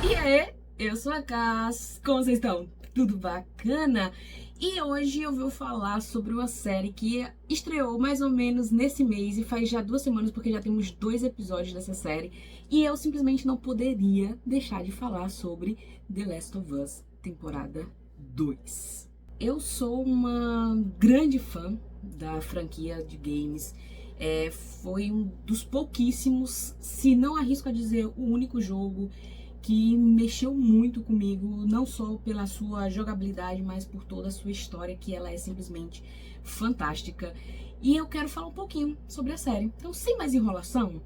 E aí, eu sou a Cass, como vocês estão? Tudo bacana? E hoje eu vou falar sobre uma série que estreou mais ou menos nesse mês e faz já 2 semanas, porque já temos 2 episódios dessa série. E eu simplesmente não poderia deixar de falar sobre The Last of Us, temporada 2. Eu sou uma grande fã da franquia de games. Foi um dos pouquíssimos, se não arrisco a dizer o único jogo que mexeu muito comigo, não só pela sua jogabilidade, mas por toda a sua história, que ela é simplesmente fantástica. E eu quero falar um pouquinho sobre a série. Então, sem mais enrolação,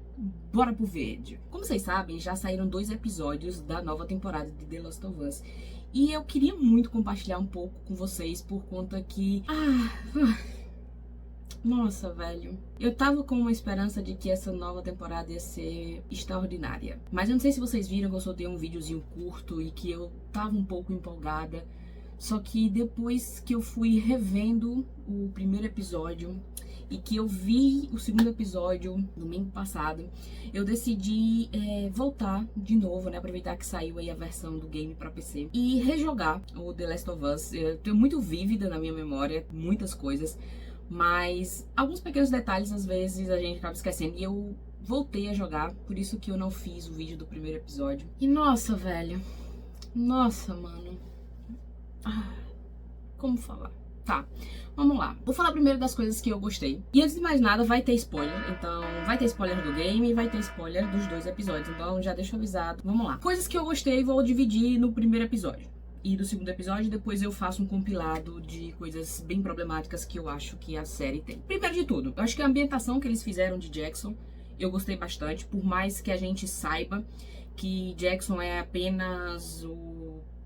bora pro vídeo. Como vocês sabem, já saíram 2 episódios da nova temporada de The Last of Us. E eu queria muito compartilhar um pouco com vocês, por conta que... Nossa, velho. Eu tava com uma esperança de que essa nova temporada ia ser extraordinária. Mas eu não sei se vocês viram que eu soltei um videozinho curto e que eu tava um pouco empolgada. Só que depois que eu fui revendo o primeiro episódio e que eu vi o segundo episódio domingo passado, eu decidi voltar de novo, né? Aproveitar que saiu aí a versão do game pra PC e rejogar o The Last of Us. Eu tenho muito vívida na minha memória, muitas coisas. Mas alguns pequenos detalhes, às vezes, a gente acaba esquecendo. E eu voltei a jogar, por isso que eu não fiz o vídeo do primeiro episódio. E nossa, velho. Nossa, mano. Como falar? Tá, vamos lá. Vou falar primeiro das coisas que eu gostei. E antes de mais nada, vai ter spoiler. Então, vai ter spoiler do game e vai ter spoiler dos 2 episódios. Então, já deixo avisado. Vamos lá. Coisas que eu gostei, vou dividir no primeiro episódio e do segundo episódio, depois eu faço um compilado de coisas bem problemáticas que eu acho que a série tem. Primeiro de tudo, eu acho que a ambientação que eles fizeram de Jackson, eu gostei bastante, por mais que a gente saiba que Jackson é apenas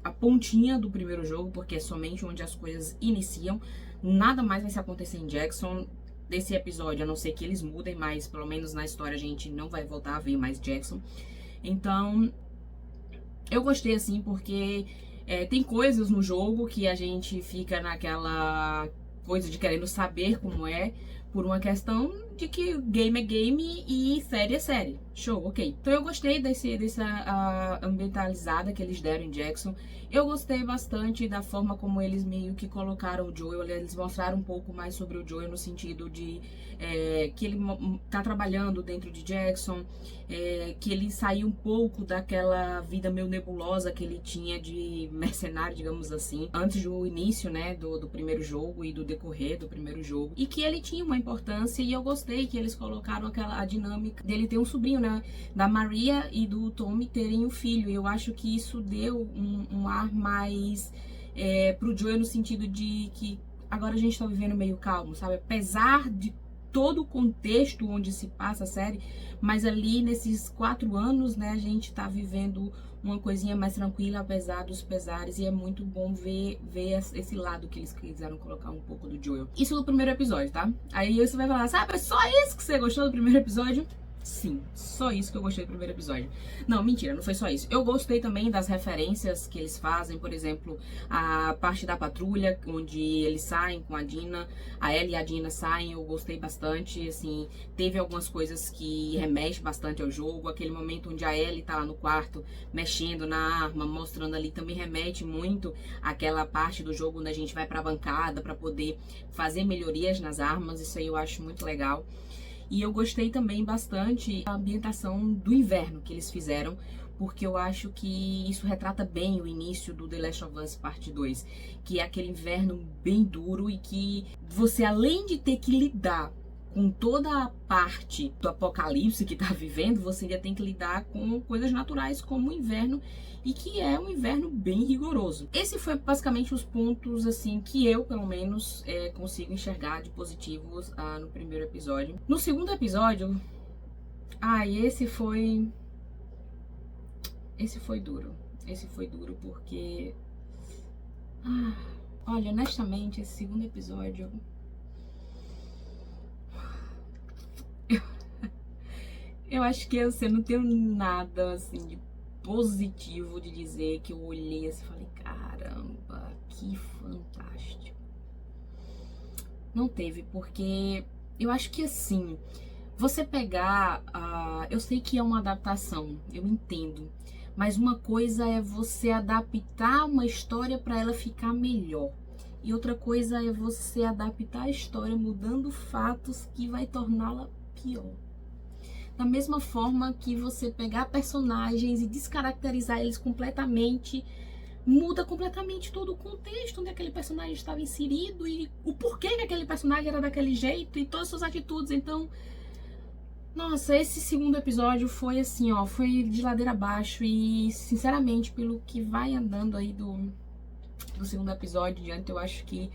a pontinha do primeiro jogo, porque é somente onde as coisas iniciam, nada mais vai se acontecer em Jackson desse episódio, a não ser que eles mudem, mas pelo menos na história a gente não vai voltar a ver mais Jackson. Então, eu gostei assim, porque tem coisas no jogo que a gente fica naquela coisa de querendo saber como é, por uma questão de que game é game e série é série. Show, ok. Então eu gostei dessa ambientalizada que eles deram em Jackson. Eu gostei bastante da forma como eles meio que colocaram o Joel. Eles mostraram um pouco mais sobre o Joel no sentido de que ele tá trabalhando dentro de Jackson, que ele saiu um pouco daquela vida meio nebulosa que ele tinha de mercenário, digamos assim, antes do início, né, do primeiro jogo e do decorrer do primeiro jogo. E que ele tinha uma importância, e eu gostei que eles colocaram a dinâmica dele ter um sobrinho, né, da Maria e do Tommy terem um filho. Eu acho que isso deu um ar mais pro Joel, no sentido de que agora a gente tá vivendo meio calmo, sabe? Apesar de todo o contexto onde se passa a série, mas ali nesses 4 anos, né, a gente tá vivendo uma coisinha mais tranquila, apesar dos pesares, e é muito bom ver esse lado que eles quiseram colocar um pouco do Joel. Isso no primeiro episódio, tá? Aí você vai falar, sabe, é só isso que você gostou do primeiro episódio? Sim, só isso que eu gostei do primeiro episódio. Não, mentira, não foi só isso. Eu gostei também das referências que eles fazem, por exemplo, a parte da patrulha, onde eles saem com a Dina, a Ellie e a Dina saem, eu gostei bastante, assim, teve algumas coisas que remexem bastante ao jogo, aquele momento onde a Ellie tá lá no quarto, mexendo na arma, mostrando ali, também remete muito àquela parte do jogo onde a gente vai pra bancada pra poder fazer melhorias nas armas, isso aí eu acho muito legal. E eu gostei também bastante da ambientação do inverno que eles fizeram, porque eu acho que isso retrata bem o início do The Last of Us Parte 2, que é aquele inverno bem duro e que você, além de ter que lidar com toda a parte do apocalipse que tá vivendo, você ainda tem que lidar com coisas naturais como o inverno, e que é um inverno bem rigoroso. Esse foi basicamente os pontos, assim, que eu, pelo menos, consigo enxergar de positivos no primeiro episódio. No segundo episódio, esse foi duro. Esse foi duro porque... olha, honestamente, esse segundo episódio... Eu acho que eu não tenho nada, assim, de positivo de dizer, que eu olhei assim e falei, caramba, que fantástico. Não teve, porque eu acho que, assim, você pegar... eu sei que é uma adaptação, eu entendo, Mas uma coisa é você adaptar uma história para ela ficar melhor. E outra coisa é você adaptar a história mudando fatos que vai torná-la pior. Da mesma forma que você pegar personagens e descaracterizar eles completamente, muda completamente todo o contexto onde aquele personagem estava inserido e o porquê que aquele personagem era daquele jeito e todas as suas atitudes. Então, nossa, esse segundo episódio foi assim, ó, foi de ladeira abaixo e, sinceramente, pelo que vai andando aí do segundo episódio em diante, eu acho que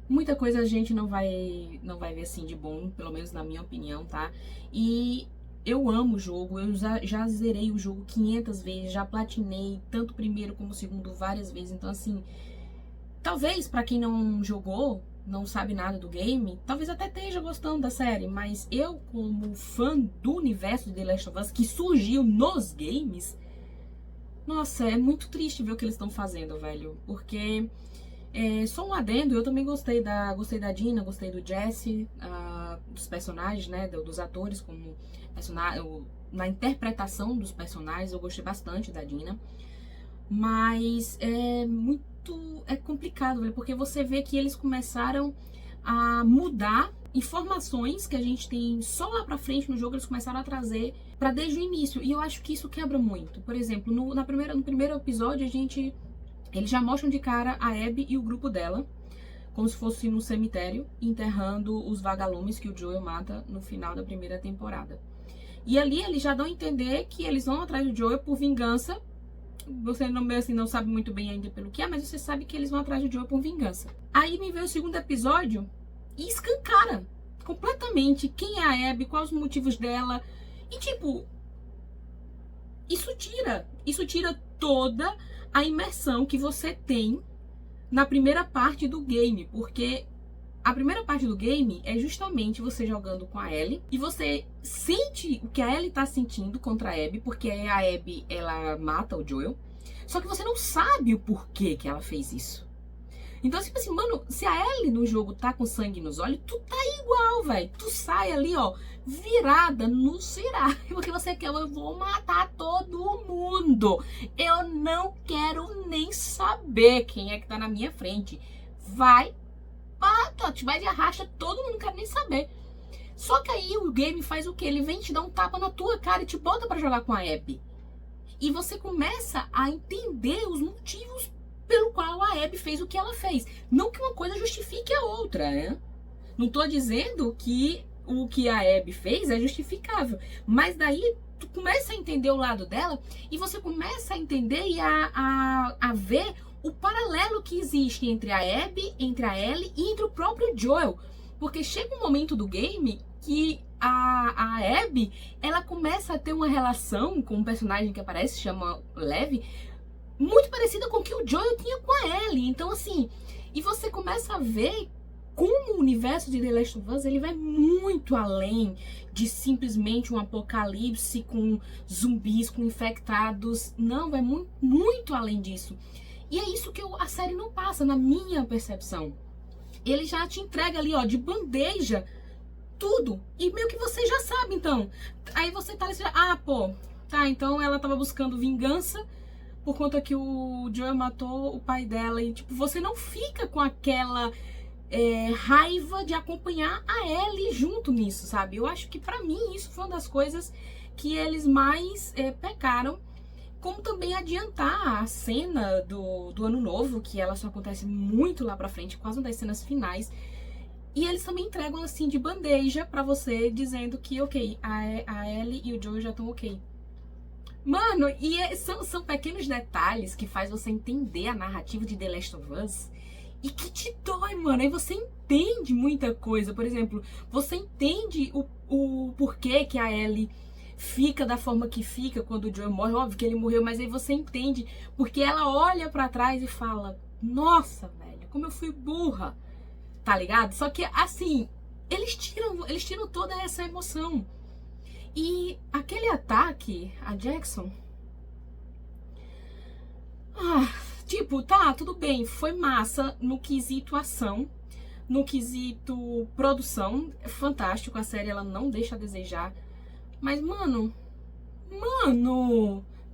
muita coisa a gente não vai ver assim de bom, pelo menos na minha opinião, tá? E eu amo o jogo, eu já zerei o jogo 500 vezes, já platinei tanto o primeiro como o segundo várias vezes, então assim, talvez pra quem não jogou, não sabe nada do game, talvez até esteja gostando da série, mas eu, como fã do universo de The Last of Us, que surgiu nos games, nossa, é muito triste ver o que eles estão fazendo, velho, porque só um adendo, eu também gostei da Dina, gostei do Jesse, dos personagens, né, dos atores como personagem, na interpretação dos personagens, eu gostei bastante da Dina, mas é complicado, velho, porque você vê que eles começaram a mudar informações que a gente tem só lá pra frente no jogo, eles começaram a trazer pra desde o início, e eu acho que isso quebra muito. Por exemplo, no primeiro episódio, eles já mostram de cara a Abby e o grupo dela, como se fosse no cemitério, enterrando os vagalumes que o Joel mata no final da primeira temporada. E ali eles já dão a entender que eles vão atrás do Joel por vingança. Você não sabe muito bem ainda pelo que é, mas você sabe que eles vão atrás do Joel por vingança. Aí me veio o segundo episódio e escancara completamente quem é a Abby, quais os motivos dela. E tipo, isso tira toda a imersão que você tem na primeira parte do game, porque a primeira parte do game é justamente você jogando com a Ellie e você sente o que a Ellie tá sentindo contra a Abby, porque a Abby, ela mata o Joel, só que você não sabe o porquê que ela fez isso. Então, tipo assim, mano, se a Ellie no jogo tá com sangue nos olhos, tu tá igual, velho. Tu sai ali, ó, virada no cirar. Porque você quer, eu vou matar todo mundo. Eu não quero nem saber quem é que tá na minha frente. Vai, mata, te vai de arrasta, todo mundo não quer nem saber. Só que aí o game faz o quê? Ele vem te dar um tapa na tua cara e te bota pra jogar com a Abby. E você começa a entender os motivos pelo qual a Abby fez o que ela fez. Não que uma coisa justifique a outra, né? Não tô dizendo que o que a Abby fez é justificável. Mas daí tu começa a entender o lado dela e você começa a entender e a ver o paralelo que existe entre a Abby, entre a Ellie e entre o próprio Joel. Porque chega um momento do game que a Abby, ela começa a ter uma relação com um personagem que aparece, chama Levi, muito parecida com o que o Joel tinha com a Ellie. Então, assim, e você começa a ver como o universo de The Last of Us, ele vai muito além de simplesmente um apocalipse com zumbis, com infectados. Não, vai muito, muito além disso. E é isso que a série não passa, na minha percepção. Ele já te entrega ali, ó, de bandeja, tudo. E meio que você já sabe, então. Aí você tá ali, pô, tá, então ela tava buscando vingança por conta que o Joel matou o pai dela. E, tipo, você não fica com aquela raiva de acompanhar a Ellie junto nisso, sabe? Eu acho que pra mim isso foi uma das coisas que eles mais pecaram. Como também adiantar a cena do Ano Novo, que ela só acontece muito lá pra frente, quase uma das cenas finais. E eles também entregam assim de bandeja pra você, dizendo que, ok, a Ellie e o Joel já estão ok. Mano, e são pequenos detalhes que faz você entender a narrativa de The Last of Us e que te dói, mano. Aí você entende muita coisa. Por exemplo, você entende o porquê que a Ellie fica da forma que fica quando o Joel morre. Óbvio que ele morreu, mas aí você entende porque ela olha pra trás e fala: nossa, velho, como eu fui burra, tá ligado? Só que assim, eles tiram toda essa emoção. E aquele ataque a Jackson, tipo, tá, tudo bem, foi massa no quesito ação, no quesito produção, é fantástico, a série ela não deixa a desejar. Mas, mano,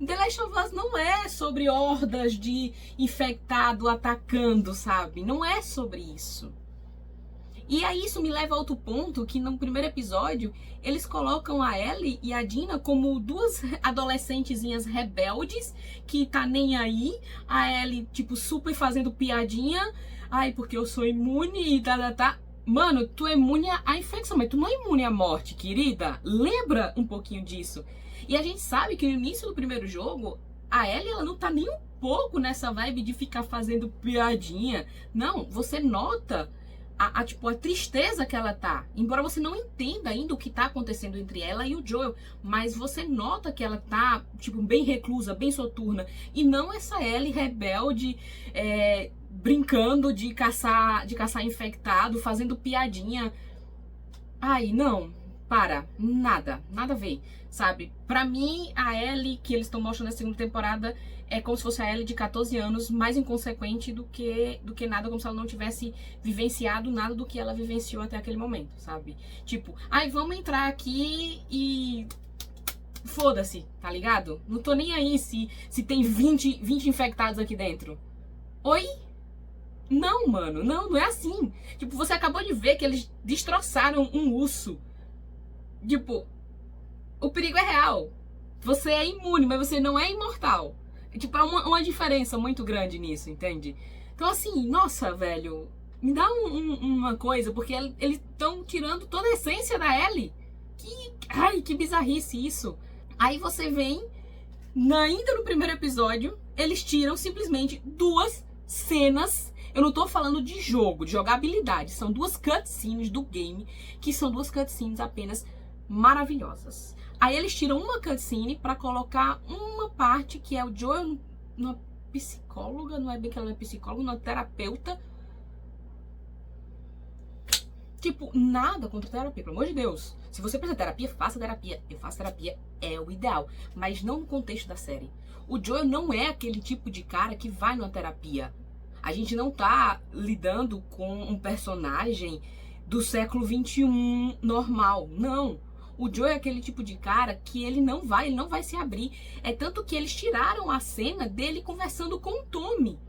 The Last of Us não é sobre hordas de infectado atacando, sabe? Não é sobre isso. E aí isso me leva a outro ponto, que no primeiro episódio eles colocam a Ellie e a Dina como duas adolescentezinhas rebeldes, que tá nem aí, a Ellie tipo super fazendo piadinha, ai porque eu sou imune e tá. Mano, tu é imune à infecção, mas tu não é imune à morte, querida. Lembra um pouquinho disso. E a gente sabe que no início do primeiro jogo, a Ellie ela não tá nem um pouco nessa vibe de ficar fazendo piadinha. Não, você nota tipo, a tristeza que ela tá. Embora você não entenda ainda o que tá acontecendo entre ela e o Joel, mas você nota que ela tá, tipo, bem reclusa, bem soturna. E não essa Ellie rebelde, brincando de caçar infectado, fazendo piadinha. Ai, não. Nada a ver, sabe? Pra mim, a Ellie que eles estão mostrando na segunda temporada é como se fosse a Ellie de 14 anos, mais inconsequente do que nada, como se ela não tivesse vivenciado nada do que ela vivenciou até aquele momento, sabe? Tipo, ai, vamos entrar aqui e foda-se, tá ligado? Não tô nem aí se tem 20 infectados aqui dentro. Oi? Não, mano, não é assim. Tipo, você acabou de ver que eles destroçaram um urso. Tipo, o perigo é real. Você é imune, mas você não é imortal. Tipo, é uma diferença muito grande nisso, entende? Então, assim, nossa, velho, me dá uma coisa, porque eles estão tirando toda a essência da Ellie. Ai, que bizarrice isso. Aí você vem, ainda no primeiro episódio, eles tiram simplesmente duas cenas. Eu não tô falando de jogo, de jogabilidade. São duas cutscenes do game, que são duas cutscenes apenas maravilhosas. Aí eles tiram uma cutscene pra colocar uma parte que é o Joel numa psicóloga, não é bem que ela é psicóloga, uma terapeuta. Tipo, nada contra terapia, pelo amor de Deus. Se você precisa de terapia, faça terapia. Eu faço terapia, é o ideal. Mas não no contexto da série. O Joel não é aquele tipo de cara que vai numa terapia. A gente não tá lidando com um personagem do século 21 normal. Não. O Joe é aquele tipo de cara que ele não vai se abrir. É tanto que eles tiraram a cena dele conversando com o Tommy.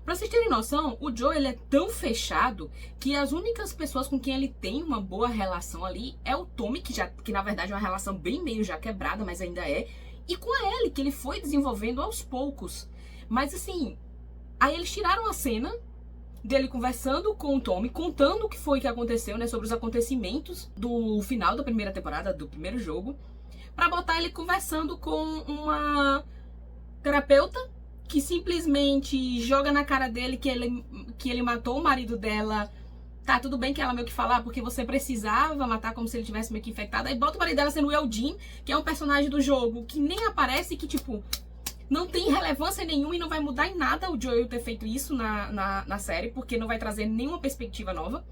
Pra vocês terem noção, o Joe ele é tão fechado que as únicas pessoas com quem ele tem uma boa relação ali é o Tommy, que na verdade é uma relação bem meio já quebrada, mas ainda é, e com a Ellie, que ele foi desenvolvendo aos poucos. Mas assim, aí eles tiraram a cena dele conversando com o Tommy, contando o que foi que aconteceu, né, sobre os acontecimentos do final da primeira temporada, do primeiro jogo, pra botar ele conversando com uma terapeuta que simplesmente joga na cara dele que ele matou o marido dela. Tá, tudo bem que ela meio que falar, porque você precisava matar como se ele tivesse meio que infectado. Aí bota o marido dela sendo o Eldin, que é um personagem do jogo que nem aparece, que tipo, não tem relevância nenhuma e não vai mudar em nada o Joel ter feito isso na série, porque não vai trazer nenhuma perspectiva nova.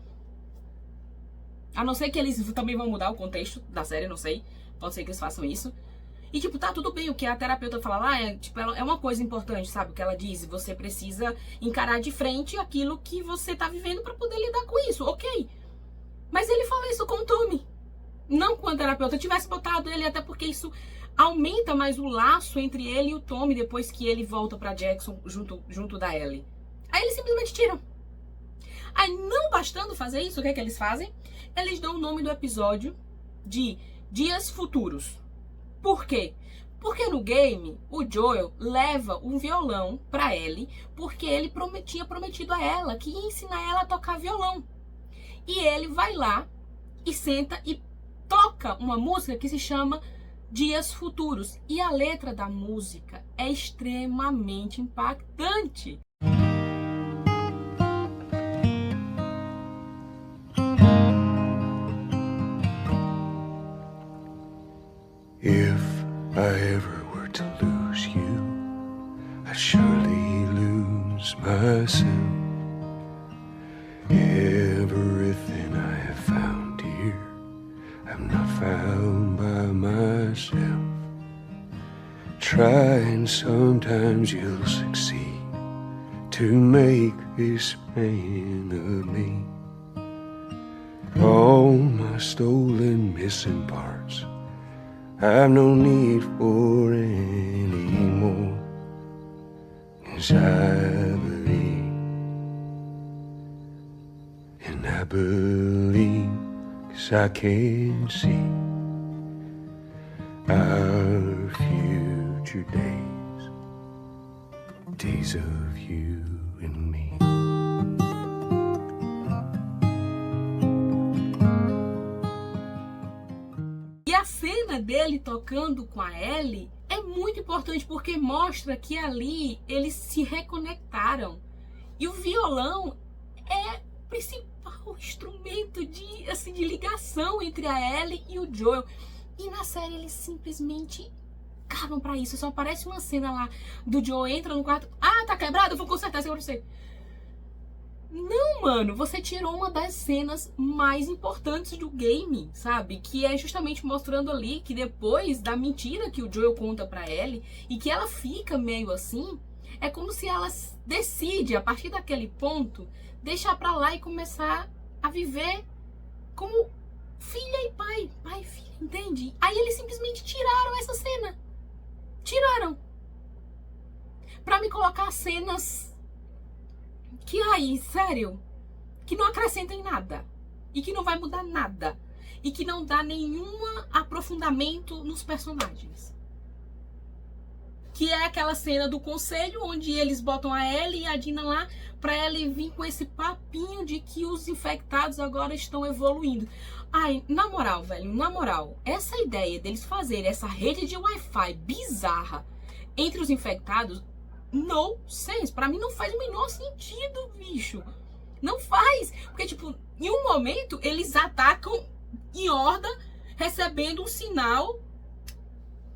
A não ser que eles também vão mudar o contexto da série, não sei. Pode ser que eles façam isso. E tipo, tá tudo bem, o que a terapeuta fala lá é uma coisa importante, sabe? O que ela diz, você precisa encarar de frente aquilo que você tá vivendo pra poder lidar com isso, ok. Mas ele fala isso com o Tommy, não com a terapeuta. Eu tivesse botado ele, até porque isso aumenta mais o laço entre ele e o Tommy depois que ele volta pra Jackson junto da Ellie. Aí eles simplesmente tiram. Aí, não bastando fazer isso, o que é que eles fazem? Eles dão o nome do episódio de Dias Futuros. Por quê? Porque no game, o Joel leva um violão pra Ellie, porque ele tinha prometido a ela que ia ensinar ela a tocar violão. E ele vai lá e senta e toca uma música que se chama Dias Futuros. E a letra da música é extremamente impactante. If I ever were to lose you, I'd surely lose myself. Everything I have found here, I'm not found by myself. Try and sometimes you'll succeed to make this man of me. All my stolen missing parts I've no need for any more. 'Cause I believe, and I believe 'cause I can see our future days, days of you and me. E a cena dele tocando com a Ellie é muito importante porque mostra que ali eles se reconectaram. E o violão é o principal instrumento de ligação entre a Ellie e o Joel. E na série eles simplesmente cagam pra isso. Só aparece uma cena lá do Joel entra no quarto. Ah, tá quebrado, eu vou consertar isso pra você. Não, mano, você tirou uma das cenas mais importantes do game, sabe? Que é justamente mostrando ali que depois da mentira que o Joel conta pra Ellie e que ela fica meio assim, é como se ela decide, a partir daquele ponto, deixar pra lá e começar a viver como filha e pai. Pai e filha, entende? Aí eles simplesmente tiraram essa cena. Tiraram. Pra me colocar cenas que aí, sério, que não acrescentem nada. E que não vai mudar nada. E que não dá nenhum aprofundamento nos personagens. Que é aquela cena do conselho, onde eles botam a Ellie e a Dina lá pra Ellie vir com esse papinho de que os infectados agora estão evoluindo. Ai, na moral, velho, na moral, essa ideia deles fazerem essa rede de Wi-Fi bizarra entre os infectados, no sense, pra mim não faz o menor sentido, bicho. Não faz, porque tipo, em um momento eles atacam em horda, recebendo um sinal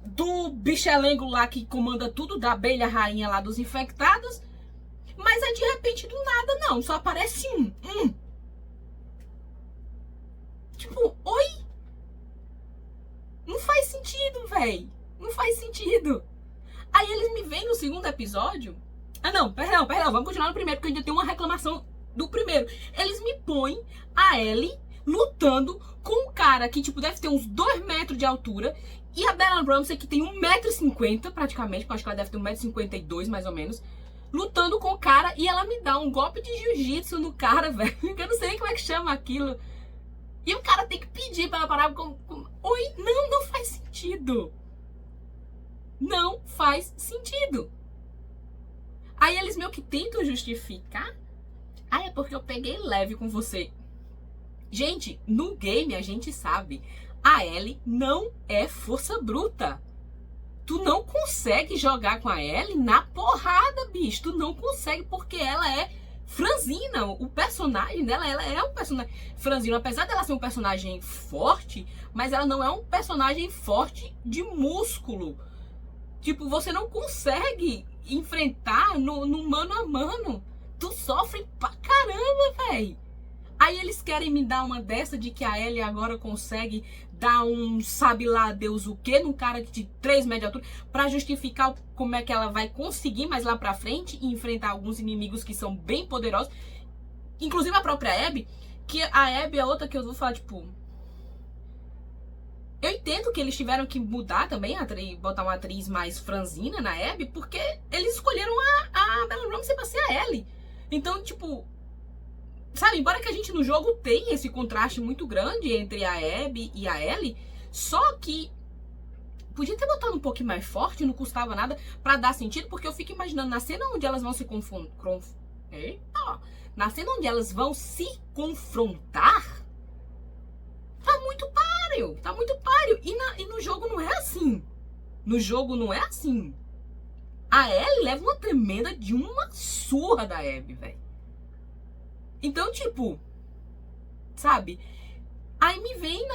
do bichelengo lá que comanda tudo, da abelha rainha lá dos infectados. Mas é de repente do nada, não, só aparece um. Tipo, oi? Não faz sentido, véi. Não faz sentido. Aí eles me veem no segundo episódio. Ah, não, perdão, vamos continuar no primeiro, porque eu ainda tenho uma reclamação do primeiro. Eles me põem a Ellie lutando com um cara que, tipo, deve ter uns 2 metros de altura. E a Bella Ramsey, que tem 1,50 m praticamente, porque eu acho que ela deve ter 1,52 m mais ou menos, lutando com o cara. E ela me dá um golpe de jiu-jitsu no cara, velho. Eu não sei nem como é que chama aquilo. E o cara tem que pedir pra ela parar com... Oi? Não faz sentido. Não faz sentido. Aí eles meio que tentam justificar. Ah, é porque eu peguei leve com você. Gente, no game a gente sabe, a Ellie não é força bruta. Tu não consegue jogar com a Ellie na porrada, bicho. Tu não consegue porque ela é franzina. O personagem dela, ela é um personagem franzino. Apesar dela ser um personagem forte, mas ela não é um personagem forte de músculo. Tipo, você não consegue enfrentar no mano a mano. Tu sofre pra caramba, véi. Aí eles querem me dar uma dessa de que a Ellie agora consegue dar um sabe lá Deus o quê num cara de 3 metros de altura pra justificar como é que ela vai conseguir mais lá pra frente e enfrentar alguns inimigos que são bem poderosos. Inclusive a própria Abby, que a Abby é outra que eu vou falar, tipo... Eu entendo que eles tiveram que mudar também, botar uma atriz mais franzina na Abby, porque eles escolheram a Bella Ramsey pra ser a Ellie. Então, tipo... Sabe, embora que a gente no jogo tenha esse contraste muito grande entre a Abby e a Ellie, só que podia ter botado um pouquinho mais forte, não custava nada pra dar sentido, porque eu fico imaginando na cena onde elas vão se na cena onde elas vão se confrontar, tá muito páreo. E no jogo não é assim. No jogo não é assim. A Ellie leva uma tremenda de uma surra da Abby, velho. Então, tipo, sabe? Aí me vem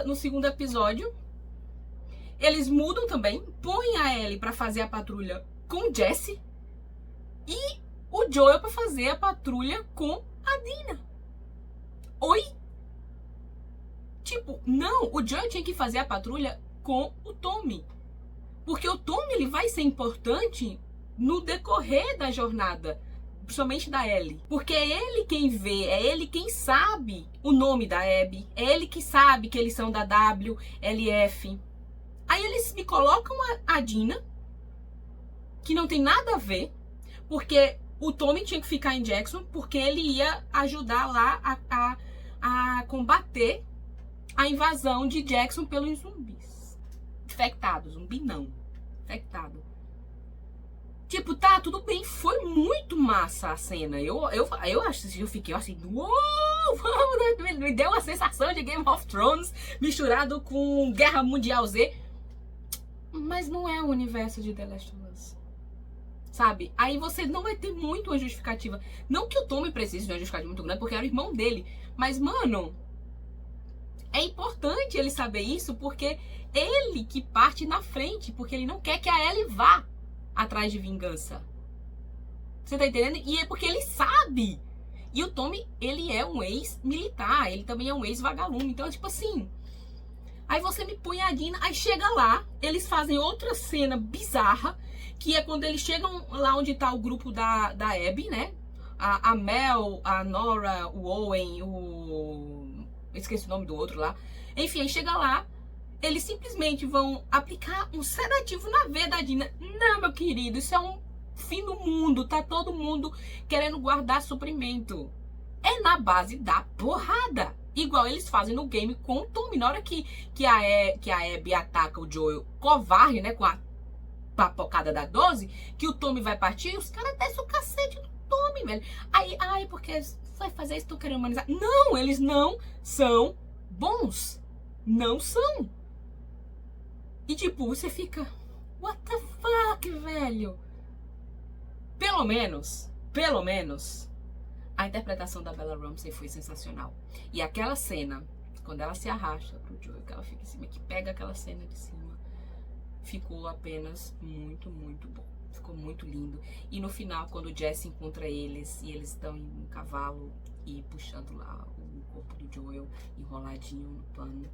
no segundo episódio, eles mudam também, põem a Ellie pra fazer a patrulha com o Jesse e o Joel pra fazer a patrulha com a Dina. Oi? Tipo, não, o Joel tinha que fazer a patrulha com o Tommy. Porque o Tommy, ele vai ser importante no decorrer da jornada, principalmente da Ellie. Porque é ele quem vê, é ele quem sabe o nome da Abby, é ele que sabe que eles são da WLF. Aí eles me colocam a Dina, que não tem nada a ver, porque o Tommy tinha que ficar em Jackson, porque ele ia ajudar lá a combater a invasão de Jackson pelos zumbis. Infectados, zumbi não. Infectado. Tipo, tá, tudo bem, foi muito massa a cena. Eu fiquei assim, uou, me deu uma sensação de Game of Thrones misturado com Guerra Mundial Z. Mas não é o universo de The Last of Us. Sabe? Aí você não vai ter muito uma justificativa. Não que o Tommy precise de uma justificativa muito grande, porque era o irmão dele. Mas, mano, é importante ele saber isso, porque ele que parte na frente, porque ele não quer que a Ellie vá atrás de vingança. Você tá entendendo? E é porque ele sabe. E o Tommy, ele é um ex-militar, ele também é um ex-vagalume. Então, tipo assim, aí você me põe a Dina, aí chega lá, eles fazem outra cena bizarra, que é quando eles chegam lá onde tá o grupo da Abby, né? A Mel, a Nora, o Owen, eu esqueci o nome do outro lá. Enfim, aí chega lá, eles simplesmente vão aplicar um sedativo na veia da Dina. Não, meu querido, isso é um fim do mundo, tá todo mundo querendo guardar suprimento. É na base da porrada. Igual eles fazem no game com o Tommy. Na hora que a Abby ataca o Joel covarde, né, com a papocada da 12, que o Tommy vai partir, os caras descem o cacete do Tommy, velho. Aí, porque vai fazer isso, estão querendo humanizar. Não, eles não são bons. Não são. E tipo, você fica, what the fuck, velho? Pelo menos, a interpretação da Bella Ramsey foi sensacional. E aquela cena, quando ela se arrasta pro Joel, que ela fica em cima, que pega aquela cena de cima, ficou apenas muito, muito bom. Ficou muito lindo. E no final, quando o Jesse encontra eles, e eles estão em um cavalo e puxando lá o corpo do Joel, enroladinho no pano,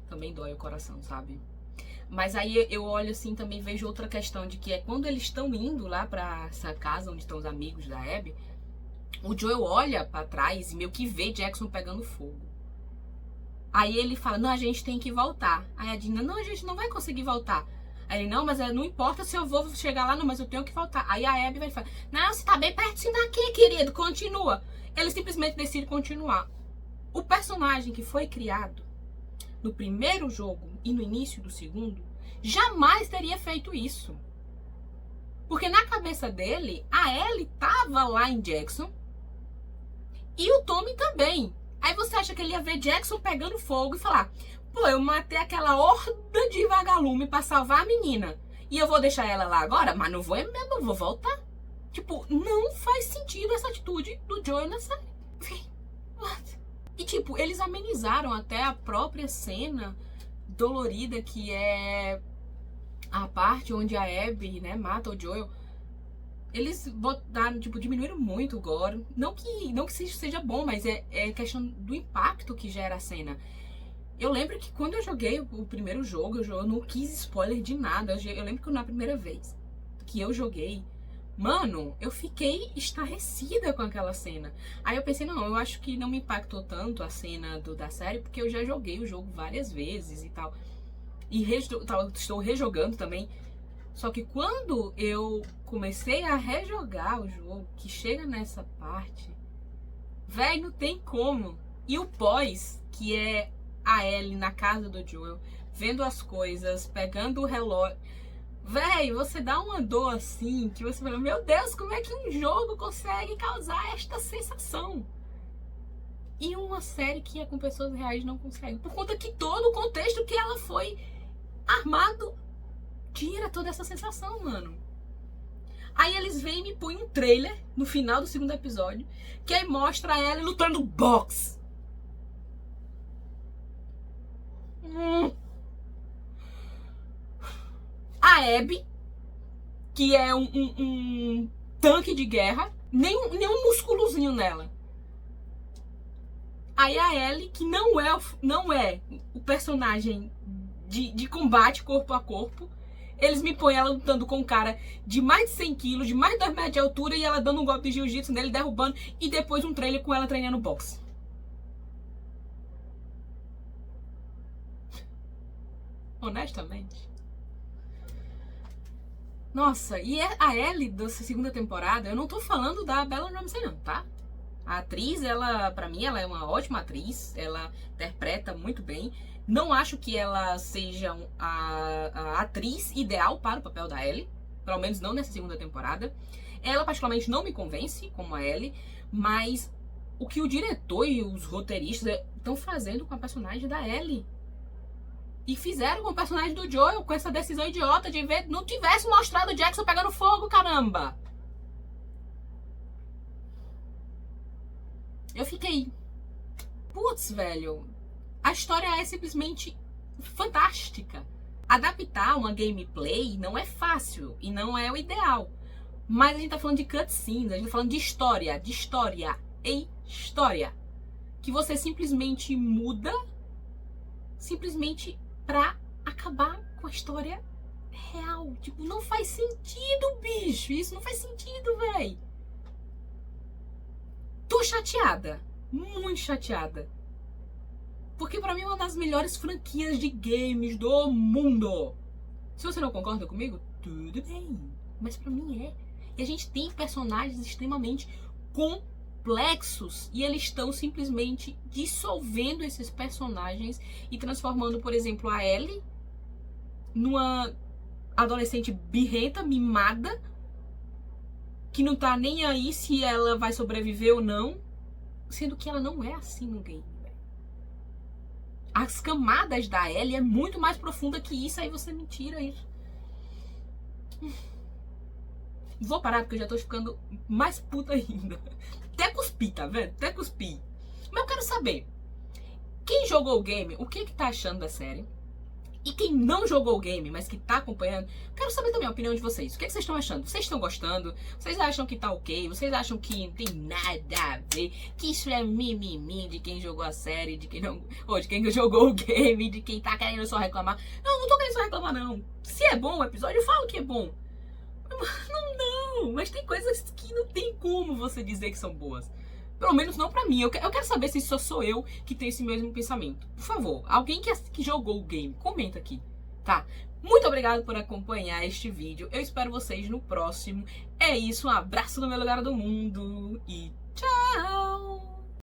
também dói o coração, sabe? Mas aí eu olho assim, também vejo outra questão, de que é quando eles estão indo lá pra essa casa onde estão os amigos da Abby, o Joel olha pra trás e meio que vê Jackson pegando fogo. Aí ele fala, não, a gente tem que voltar. Aí a Dina, não, a gente não vai conseguir voltar. Aí ele, não, mas não importa se eu vou chegar lá, não, mas eu tenho que voltar. Aí a Abby vai falar, não, você tá bem pertinho daqui, querido, continua. Ele simplesmente decide continuar. O personagem que foi criado no primeiro jogo e no início do segundo, jamais teria feito isso. Porque na cabeça dele, a Ellie tava lá em Jackson e o Tommy também. Aí você acha que ele ia ver Jackson pegando fogo e falar, pô, eu matei aquela horda de vagalume pra salvar a menina e eu vou deixar ela lá agora? Mas não vou mesmo, eu vou voltar. Tipo, não faz sentido essa atitude do Joel na série. What? E tipo, eles amenizaram até a própria cena dolorida, que é a parte onde a Abby, né, mata o Joel. Eles botaram, tipo, diminuíram muito o gore. Não que seja bom, mas é questão do impacto que gera a cena. Eu lembro que quando eu joguei o primeiro jogo, eu não quis spoiler de nada. Eu lembro que na primeira vez que eu joguei, mano, eu fiquei estarrecida com aquela cena. Aí eu pensei, não, eu acho que não me impactou tanto a cena da série, porque eu já joguei o jogo várias vezes e tal. E estou rejogando também. Só que quando eu comecei a rejogar o jogo, que chega nessa parte, velho, não tem como. E o pós, que é a Ellie na casa do Joel, vendo as coisas, pegando o relógio. Véi, você dá uma dor assim, que você fala, meu Deus, como é que um jogo consegue causar esta sensação? E uma série que é com pessoas reais não consegue. Por conta que todo o contexto que ela foi armado tira toda essa sensação, mano. Aí eles vêm e me põem um trailer no final do segundo episódio, que aí mostra ela lutando boxe. A Abby, que é um tanque de guerra, nem um musculozinho nela. Aí a Ellie, que não é o personagem de combate corpo a corpo, eles me põem ela lutando com um cara de mais de 100 quilos, de mais de 2 metros de altura, e ela dando um golpe de jiu-jitsu nele, derrubando, e depois um trailer com ela treinando boxe. Honestamente, Nossa, e a Ellie dessa segunda temporada, eu não tô falando da Bella Ramsey não, tá? A atriz, ela, pra mim, ela é uma ótima atriz, ela interpreta muito bem. Não acho que ela seja a atriz ideal para o papel da Ellie, pelo menos não nessa segunda temporada. Ela particularmente não me convence como a Ellie, mas o que o diretor e os roteiristas estão fazendo com a personagem da Ellie. E fizeram com o personagem do Joel, com essa decisão idiota de ver, não tivesse mostrado o Jackson pegando fogo, caramba! Eu fiquei... Putz, velho. A história é simplesmente fantástica. Adaptar uma gameplay não é fácil e não é o ideal. Mas a gente tá falando de cutscenes, a gente tá falando de história e história. Que você simplesmente muda, simplesmente pra acabar com a história real. Tipo, não faz sentido, bicho. Isso não faz sentido, véi. Tô chateada. Muito chateada. Porque pra mim é uma das melhores franquias de games do mundo. Se você não concorda comigo, tudo bem. Mas pra mim é. E a gente tem personagens extremamente complexos. E eles estão simplesmente dissolvendo esses personagens e transformando, por exemplo, a Ellie numa adolescente birrenta, mimada, que não tá nem aí se ela vai sobreviver ou não. Sendo que ela não é assim no game. As camadas da Ellie é muito mais profunda que isso. Aí você me tira isso. Vou parar porque eu já tô ficando mais puta ainda. Até cuspi, tá vendo? Até cuspi. Mas eu quero saber, quem jogou o game, o que tá achando da série? E quem não jogou o game, mas que tá acompanhando, quero saber também a opinião de vocês. O que vocês estão achando? Vocês estão gostando? Vocês acham que tá ok? Vocês acham que não tem nada a ver? Que isso é mimimi de quem jogou a série, de quem não... Ou de quem jogou o game, de quem tá querendo só reclamar? Não tô querendo só reclamar, não. Se é bom o episódio, eu falo que é bom. Não, mas tem coisas que não tem como você dizer que são boas. Pelo menos não pra mim. Eu quero saber se só sou eu que tenho esse mesmo pensamento. Por favor, alguém que jogou o game, comenta aqui, tá? Muito obrigado por acompanhar este vídeo. Eu espero vocês no próximo. É isso, um abraço no meu lugar do mundo e tchau!